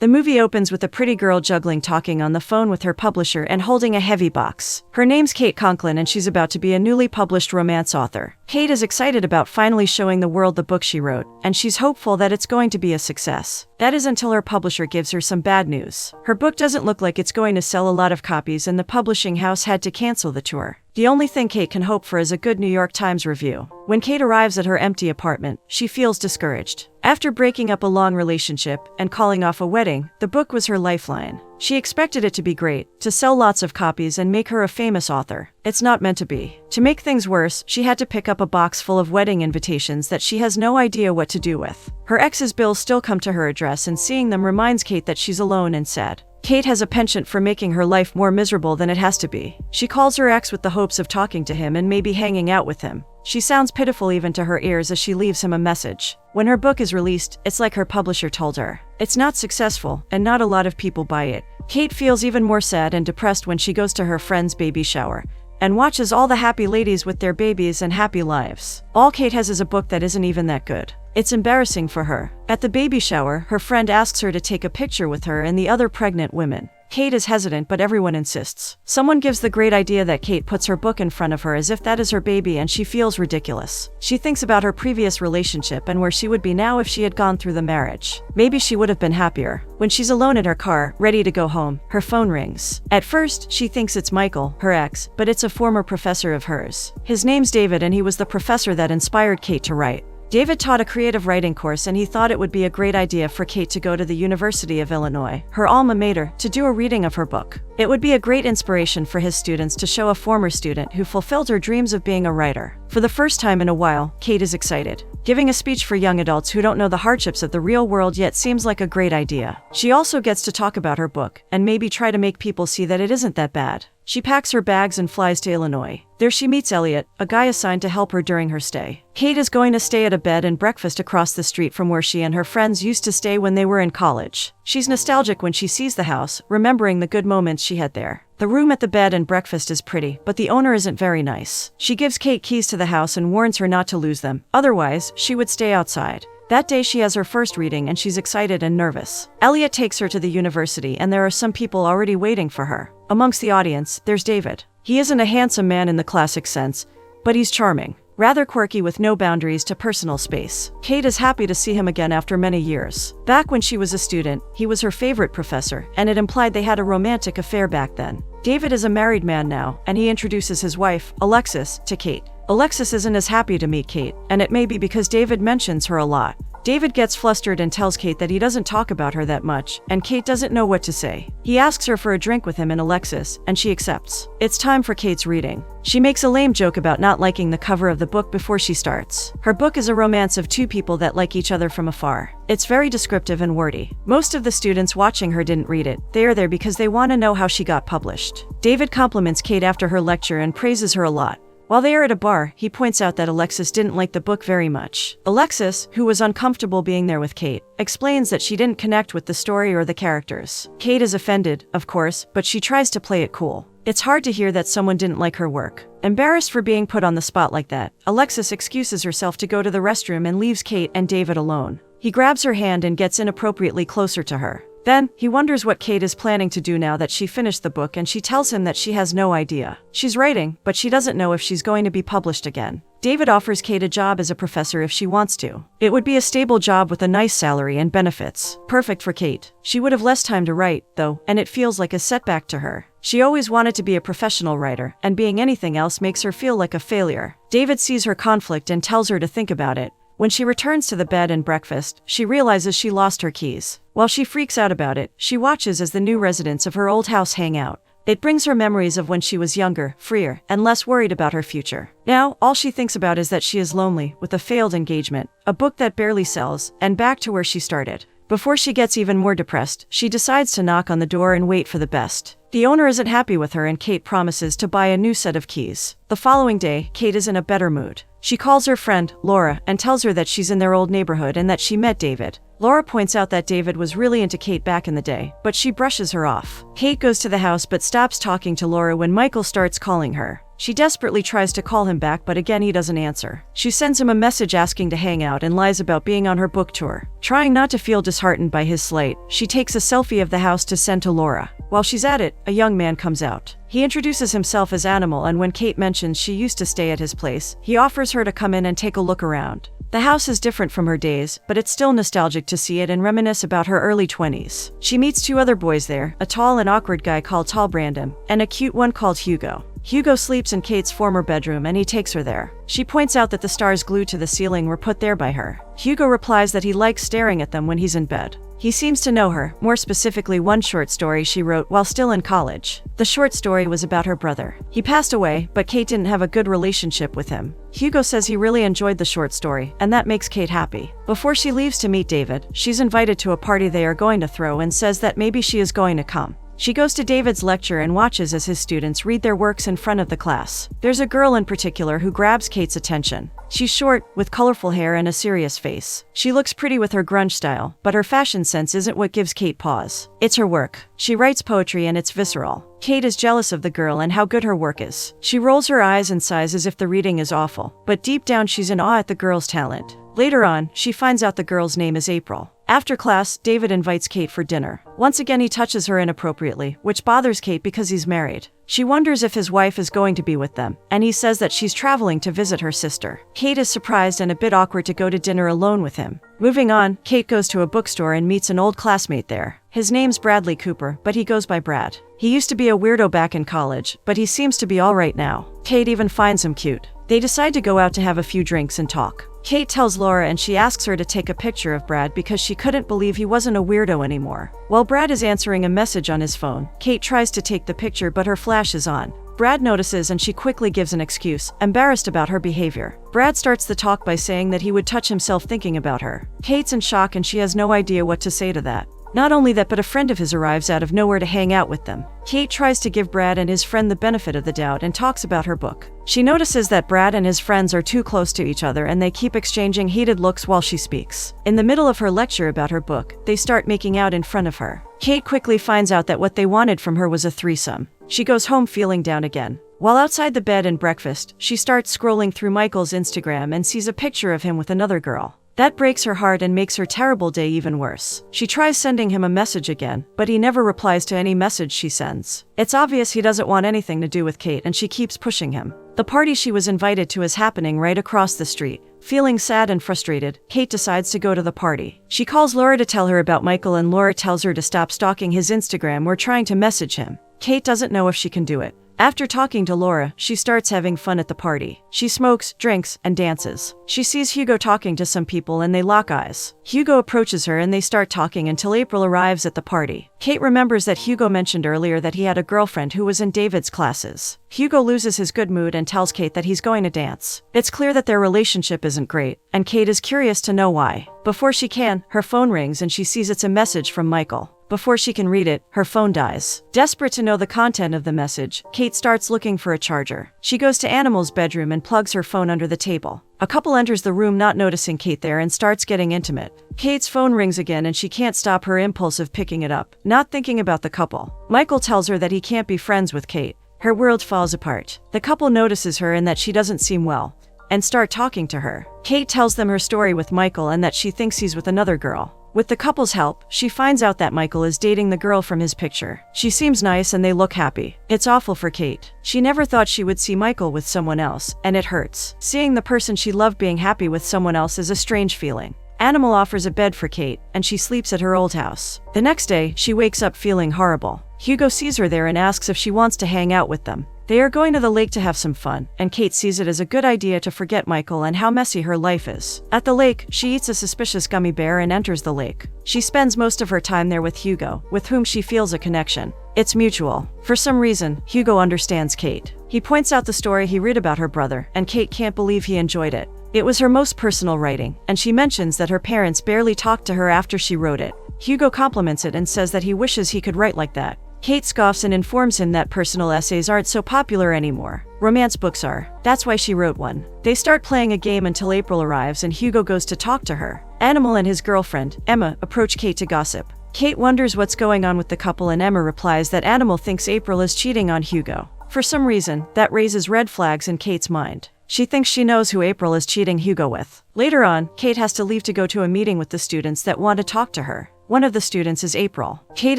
The movie opens with a pretty girl talking on the phone with her publisher and holding a heavy box. Her name's Kate Conklin and she's about to be a newly published romance author. Kate is excited about finally showing the world the book she wrote, and she's hopeful that it's going to be a success. That is until her publisher gives her some bad news. Her book doesn't look like it's going to sell a lot of copies and the publishing house had to cancel the tour. The only thing Kate can hope for is a good New York Times review. When Kate arrives at her empty apartment, she feels discouraged. After breaking up a long relationship and calling off a wedding, the book was her lifeline. She expected it to be great, to sell lots of copies and make her a famous author. It's not meant to be. To make things worse, she had to pick up a box full of wedding invitations that she has no idea what to do with. Her ex's bills still come to her address and seeing them reminds Kate that she's alone and sad. Kate has a penchant for making her life more miserable than it has to be. She calls her ex with the hopes of talking to him and maybe hanging out with him. She sounds pitiful even to her ears as she leaves him a message. When her book is released, it's like her publisher told her. It's not successful, and not a lot of people buy it. Kate feels even more sad and depressed when she goes to her friend's baby shower and watches all the happy ladies with their babies and happy lives. All Kate has is a book that isn't even that good. It's embarrassing for her. At the baby shower, her friend asks her to take a picture with her and the other pregnant women. Kate is hesitant, but everyone insists. Someone gives the great idea that Kate puts her book in front of her as if that is her baby and she feels ridiculous. She thinks about her previous relationship and where she would be now if she had gone through the marriage. Maybe she would have been happier. When she's alone in her car, ready to go home, her phone rings. At first, she thinks it's Michael, her ex, but it's a former professor of hers. His name's David and he was the professor that inspired Kate to write. David taught a creative writing course and he thought it would be a great idea for Kate to go to the University of Illinois, her alma mater, to do a reading of her book. It would be a great inspiration for his students to show a former student who fulfilled her dreams of being a writer. For the first time in a while, Kate is excited. Giving a speech for young adults who don't know the hardships of the real world yet seems like a great idea. She also gets to talk about her book and maybe try to make people see that it isn't that bad. She packs her bags and flies to Illinois. There she meets Elliot, a guy assigned to help her during her stay. Kate is going to stay at a bed and breakfast across the street from where she and her friends used to stay when they were in college. She's nostalgic when she sees the house, remembering the good moments she had there. The room at the bed and breakfast is pretty, but the owner isn't very nice. She gives Kate keys to the house and warns her not to lose them, otherwise, she would stay outside. That day she has her first reading and she's excited and nervous. Elliot takes her to the university and there are some people already waiting for her. Amongst the audience, there's David. He isn't a handsome man in the classic sense, but he's charming. Rather quirky with no boundaries to personal space. Kate is happy to see him again after many years. Back when she was a student, he was her favorite professor, and it implied they had a romantic affair back then. David is a married man now, and he introduces his wife, Alexis, to Kate. Alexis isn't as happy to meet Kate, and it may be because David mentions her a lot. David gets flustered and tells Kate that he doesn't talk about her that much, and Kate doesn't know what to say. He asks her for a drink with him and Alexis, and she accepts. It's time for Kate's reading. She makes a lame joke about not liking the cover of the book before she starts. Her book is a romance of two people that like each other from afar. It's very descriptive and wordy. Most of the students watching her didn't read it. They are there because they want to know how she got published. David compliments Kate after her lecture and praises her a lot. While they are at a bar, he points out that Alexis didn't like the book very much. Alexis, who was uncomfortable being there with Kate, explains that she didn't connect with the story or the characters. Kate is offended, of course, but she tries to play it cool. It's hard to hear that someone didn't like her work. Embarrassed for being put on the spot like that, Alexis excuses herself to go to the restroom and leaves Kate and David alone. He grabs her hand and gets inappropriately closer to her. Then, he wonders what Kate is planning to do now that she finished the book and she tells him that she has no idea. She's writing, but she doesn't know if she's going to be published again. David offers Kate a job as a professor if she wants to. It would be a stable job with a nice salary and benefits. Perfect for Kate. She would have less time to write, though, and it feels like a setback to her. She always wanted to be a professional writer, and being anything else makes her feel like a failure. David sees her conflict and tells her to think about it. When she returns to the bed and breakfast, she realizes she lost her keys. While she freaks out about it, she watches as the new residents of her old house hang out. It brings her memories of when she was younger, freer, and less worried about her future. Now, all she thinks about is that she is lonely, with a failed engagement, a book that barely sells, and back to where she started. Before she gets even more depressed, she decides to knock on the door and wait for the best. The owner isn't happy with her and Kate promises to buy a new set of keys. The following day, Kate is in a better mood. She calls her friend, Laura, and tells her that she's in their old neighborhood and that she met David. Laura points out that David was really into Kate back in the day, but she brushes her off. Kate goes to the house but stops talking to Laura when Michael starts calling her. She desperately tries to call him back, but again he doesn't answer. She sends him a message asking to hang out and lies about being on her book tour. Trying not to feel disheartened by his slight, she takes a selfie of the house to send to Laura. While she's at it, a young man comes out. He introduces himself as Animal, and when Kate mentions she used to stay at his place, he offers her to come in and take a look around. The house is different from her days, but it's still nostalgic to see it and reminisce about her early 20s. She meets two other boys there, a tall and awkward guy called Tall Brandon, and a cute one called Hugo. Hugo sleeps in Kate's former bedroom and he takes her there. She points out that the stars glued to the ceiling were put there by her. Hugo replies that he likes staring at them when he's in bed. He seems to know her, more specifically one short story she wrote while still in college. The short story was about her brother. He passed away, but Kate didn't have a good relationship with him. Hugo says he really enjoyed the short story, and that makes Kate happy. Before she leaves to meet David, she's invited to a party they are going to throw and says that maybe she is going to come. She goes to David's lecture and watches as his students read their works in front of the class. There's a girl in particular who grabs Kate's attention. She's short, with colorful hair and a serious face. She looks pretty with her grunge style, but her fashion sense isn't what gives Kate pause. It's her work. She writes poetry and it's visceral. Kate is jealous of the girl and how good her work is. She rolls her eyes and sighs as if the reading is awful, but deep down she's in awe at the girl's talent. Later on, she finds out the girl's name is April. After class, David invites Kate for dinner. Once again he touches her inappropriately, which bothers Kate because he's married. She wonders if his wife is going to be with them, and he says that she's traveling to visit her sister. Kate is surprised and a bit awkward to go to dinner alone with him. Moving on, Kate goes to a bookstore and meets an old classmate there. His name's Bradley Cooper, but he goes by Brad. He used to be a weirdo back in college, but he seems to be alright now. Kate even finds him cute. They decide to go out to have a few drinks and talk. Kate tells Laura and she asks her to take a picture of Brad because she couldn't believe he wasn't a weirdo anymore. While Brad is answering a message on his phone, Kate tries to take the picture but her flash is on. Brad notices and she quickly gives an excuse, embarrassed about her behavior. Brad starts the talk by saying that he would touch himself thinking about her. Kate's in shock and she has no idea what to say to that. Not only that, but a friend of his arrives out of nowhere to hang out with them. Kate tries to give Brad and his friend the benefit of the doubt and talks about her book. She notices that Brad and his friends are too close to each other and they keep exchanging heated looks while she speaks. In the middle of her lecture about her book, they start making out in front of her. Kate quickly finds out that what they wanted from her was a threesome. She goes home feeling down again. While outside the bed and breakfast, she starts scrolling through Michael's Instagram and sees a picture of him with another girl. That breaks her heart and makes her terrible day even worse. She tries sending him a message again, but he never replies to any message she sends. It's obvious he doesn't want anything to do with Kate and she keeps pushing him. The party she was invited to is happening right across the street. Feeling sad and frustrated, Kate decides to go to the party. She calls Laura to tell her about Michael and Laura tells her to stop stalking his Instagram or trying to message him. Kate doesn't know if she can do it. After talking to Laura, she starts having fun at the party. She smokes, drinks, and dances. She sees Hugo talking to some people and they lock eyes. Hugo approaches her and they start talking until April arrives at the party. Kate remembers that Hugo mentioned earlier that he had a girlfriend who was in David's classes. Hugo loses his good mood and tells Kate that he's going to dance. It's clear that their relationship isn't great, and Kate is curious to know why. Before she can, her phone rings and she sees it's a message from Michael. Before she can read it, her phone dies. Desperate to know the content of the message, Kate starts looking for a charger. She goes to Animal's bedroom and plugs her phone under the table. A couple enters the room not noticing Kate there and starts getting intimate. Kate's phone rings again and she can't stop her impulse of picking it up, not thinking about the couple. Michael tells her that he can't be friends with Kate. Her world falls apart. The couple notices her and that she doesn't seem well, and start talking to her. Kate tells them her story with Michael and that she thinks he's with another girl. With the couple's help, she finds out that Michael is dating the girl from his picture. She seems nice and they look happy. It's awful for Kate. She never thought she would see Michael with someone else, and it hurts. Seeing the person she loved being happy with someone else is a strange feeling. Animal offers a bed for Kate, and she sleeps at her old house. The next day, she wakes up feeling horrible. Hugo sees her there and asks if she wants to hang out with them. They are going to the lake to have some fun, and Kate sees it as a good idea to forget Michael and how messy her life is. At the lake, she eats a suspicious gummy bear and enters the lake. She spends most of her time there with Hugo, with whom she feels a connection. It's mutual. For some reason, Hugo understands Kate. He points out the story he read about her brother, and Kate can't believe he enjoyed it. It was her most personal writing, and she mentions that her parents barely talked to her after she wrote it. Hugo compliments it and says that he wishes he could write like that. Kate scoffs and informs him that personal essays aren't so popular anymore. Romance books are. That's why she wrote one. They start playing a game until April arrives and Hugo goes to talk to her. Animal and his girlfriend, Emma, approach Kate to gossip. Kate wonders what's going on with the couple and Emma replies that Animal thinks April is cheating on Hugo. For some reason, that raises red flags in Kate's mind. She thinks she knows who April is cheating Hugo with. Later on, Kate has to leave to go to a meeting with the students that want to talk to her. One of the students is April. Kate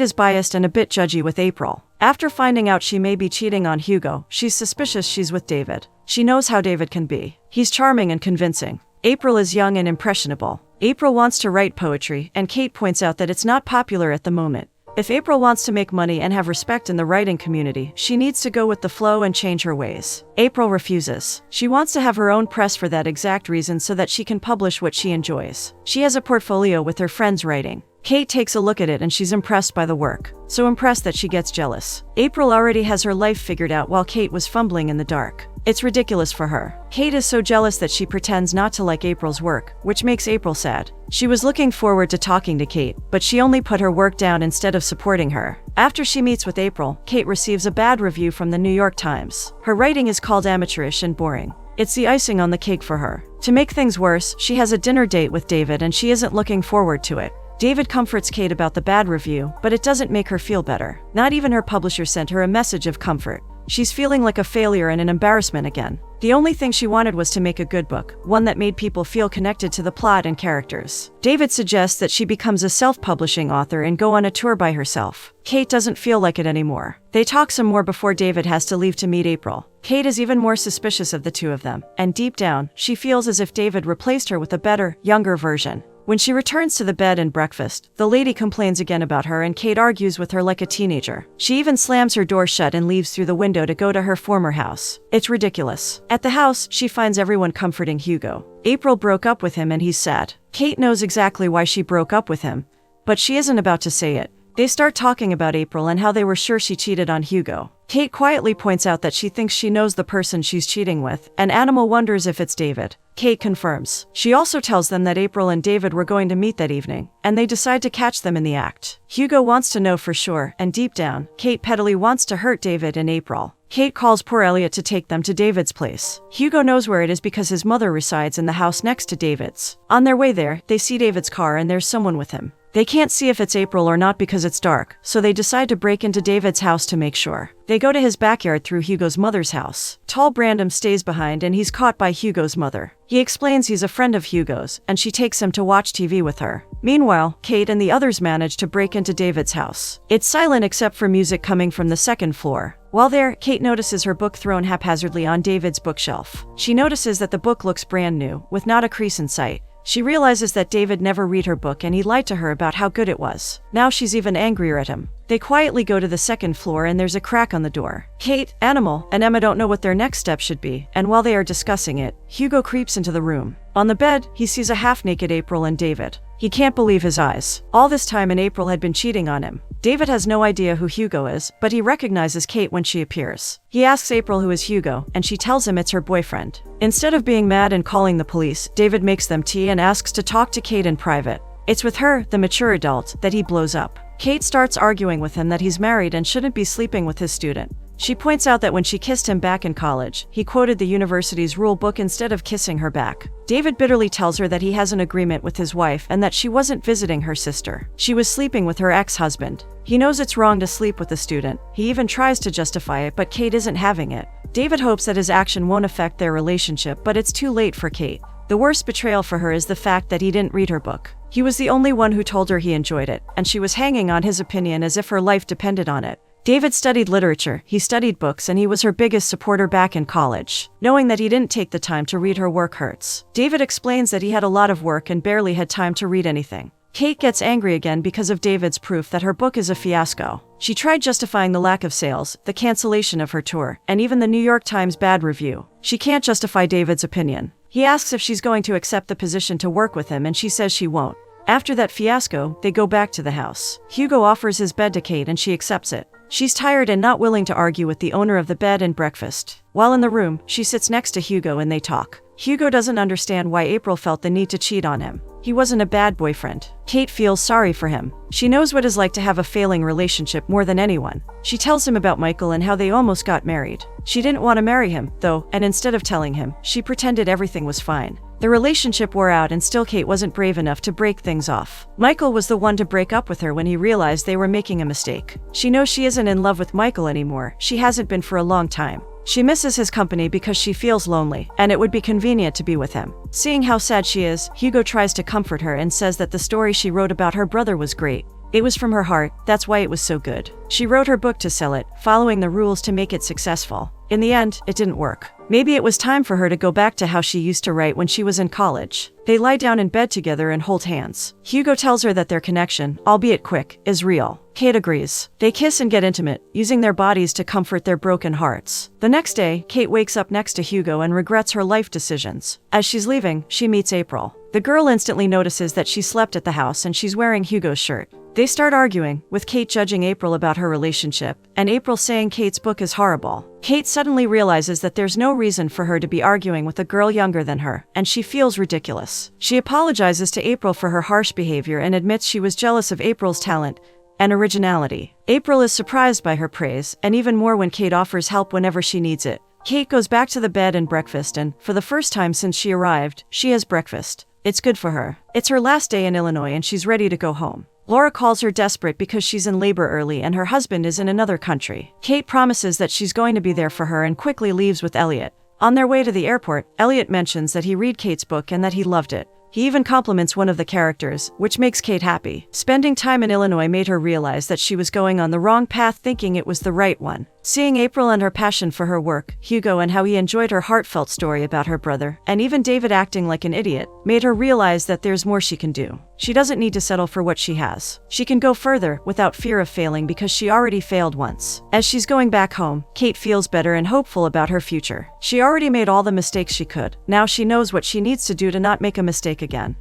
is biased and a bit judgy with April. After finding out she may be cheating on Hugo, she's suspicious she's with David. She knows how David can be. He's charming and convincing. April is young and impressionable. April wants to write poetry, and Kate points out that it's not popular at the moment. If April wants to make money and have respect in the writing community, she needs to go with the flow and change her ways. April refuses. She wants to have her own press for that exact reason so that she can publish what she enjoys. She has a portfolio with her friends writing. Kate takes a look at it and she's impressed by the work. So impressed that she gets jealous. April already has her life figured out while Kate was fumbling in the dark. It's ridiculous for her. Kate is so jealous that she pretends not to like April's work, which makes April sad. She was looking forward to talking to Kate, but she only put her work down instead of supporting her. After she meets with April, Kate receives a bad review from the New York Times. Her writing is called amateurish and boring. It's the icing on the cake for her. To make things worse, she has a dinner date with David and she isn't looking forward to it. David comforts Kate about the bad review, but it doesn't make her feel better. Not even her publisher sent her a message of comfort. She's feeling like a failure and an embarrassment again. The only thing she wanted was to make a good book, one that made people feel connected to the plot and characters. David suggests that she becomes a self-publishing author and go on a tour by herself. Kate doesn't feel like it anymore. They talk some more before David has to leave to meet April. Kate is even more suspicious of the two of them, and deep down, she feels as if David replaced her with a better, younger version. When she returns to the bed and breakfast, the lady complains again about her and Kate argues with her like a teenager. She even slams her door shut and leaves through the window to go to her former house. It's ridiculous. At the house, she finds everyone comforting Hugo. April broke up with him and he's sad. Kate knows exactly why she broke up with him, but she isn't about to say it. They start talking about April and how they were sure she cheated on Hugo. Kate quietly points out that she thinks she knows the person she's cheating with, and Animal wonders if it's David. Kate confirms. She also tells them that April and David were going to meet that evening, and they decide to catch them in the act. Hugo wants to know for sure, and deep down, Kate pettily wants to hurt David and April. Kate calls poor Elliot to take them to David's place. Hugo knows where it is because his mother resides in the house next to David's. On their way there, they see David's car and there's someone with him. They can't see if it's April or not because it's dark, so they decide to break into David's house to make sure. They go to his backyard through Hugo's mother's house. Tall Brandon stays behind and he's caught by Hugo's mother. He explains he's a friend of Hugo's, and she takes him to watch TV with her. Meanwhile, Kate and the others manage to break into David's house. It's silent except for music coming from the second floor. While there, Kate notices her book thrown haphazardly on David's bookshelf. She notices that the book looks brand new, with not a crease in sight. She realizes that David never read her book and he lied to her about how good it was. Now she's even angrier at him. They quietly go to the second floor and there's a crack on the door. Kate, Animal, and Emma don't know what their next step should be, and while they are discussing it, Hugo creeps into the room. On the bed, he sees a half-naked April and David. He can't believe his eyes. All this time and April had been cheating on him. David has no idea who Hugo is, but he recognizes Kate when she appears. He asks April who is Hugo, and she tells him it's her boyfriend. Instead of being mad and calling the police, David makes them tea and asks to talk to Kate in private. It's with her, the mature adult, that he blows up. Kate starts arguing with him that he's married and shouldn't be sleeping with his student. She points out that when she kissed him back in college, he quoted the university's rule book instead of kissing her back. David bitterly tells her that he has an agreement with his wife and that she wasn't visiting her sister. She was sleeping with her ex-husband. He knows it's wrong to sleep with a student. He even tries to justify it, but Kate isn't having it. David hopes that his action won't affect their relationship, but it's too late for Kate. The worst betrayal for her is the fact that he didn't read her book. He was the only one who told her he enjoyed it, and she was hanging on his opinion as if her life depended on it. David studied literature, he studied books, and he was her biggest supporter back in college. Knowing that he didn't take the time to read her work hurts. David explains that he had a lot of work and barely had time to read anything. Kate gets angry again because of David's proof that her book is a fiasco. She tried justifying the lack of sales, the cancellation of her tour, and even the New York Times bad review. She can't justify David's opinion. He asks if she's going to accept the position to work with him and she says she won't. After that fiasco, they go back to the house. Hugo offers his bed to Kate and she accepts it. She's tired and not willing to argue with the owner of the bed and breakfast. While in the room, she sits next to Hugo and they talk. Hugo doesn't understand why April felt the need to cheat on him. He wasn't a bad boyfriend. Kate feels sorry for him. She knows what it's like to have a failing relationship more than anyone. She tells him about Michael and how they almost got married. She didn't want to marry him, though, and instead of telling him, she pretended everything was fine. The relationship wore out and still Kate wasn't brave enough to break things off. Michael was the one to break up with her when he realized they were making a mistake. She knows she isn't in love with Michael anymore. She hasn't been for a long time. She misses his company because she feels lonely, and it would be convenient to be with him. Seeing how sad she is, Hugo tries to comfort her and says that the story she wrote about her brother was great. It was from her heart, that's why it was so good. She wrote her book to sell it, following the rules to make it successful. In the end, it didn't work. Maybe it was time for her to go back to how she used to write when she was in college. They lie down in bed together and hold hands. Hugo tells her that their connection, albeit quick, is real. Kate agrees. They kiss and get intimate, using their bodies to comfort their broken hearts. The next day, Kate wakes up next to Hugo and regrets her life decisions. As she's leaving, she meets April. The girl instantly notices that she slept at the house and she's wearing Hugo's shirt. They start arguing, with Kate judging April about her relationship, and April saying Kate's book is horrible. Kate suddenly realizes that there's no reason for her to be arguing with a girl younger than her, and she feels ridiculous. She apologizes to April for her harsh behavior and admits she was jealous of April's talent and originality. April is surprised by her praise, and even more when Kate offers help whenever she needs it. Kate goes back to the bed and breakfast, and, for the first time since she arrived, she has breakfast. It's good for her. It's her last day in Illinois and she's ready to go home. Laura calls her desperate because she's in labor early and her husband is in another country. Kate promises that she's going to be there for her and quickly leaves with Elliot. On their way to the airport, Elliot mentions that he read Kate's book and that he loved it. He even compliments one of the characters, which makes Kate happy. Spending time in Illinois made her realize that she was going on the wrong path thinking it was the right one. Seeing April and her passion for her work, Hugo and how he enjoyed her heartfelt story about her brother, and even David acting like an idiot, made her realize that there's more she can do. She doesn't need to settle for what she has. She can go further without fear of failing because she already failed once. As she's going back home, Kate feels better and hopeful about her future. She already made all the mistakes she could. Now she knows what she needs to do to not make a mistake again.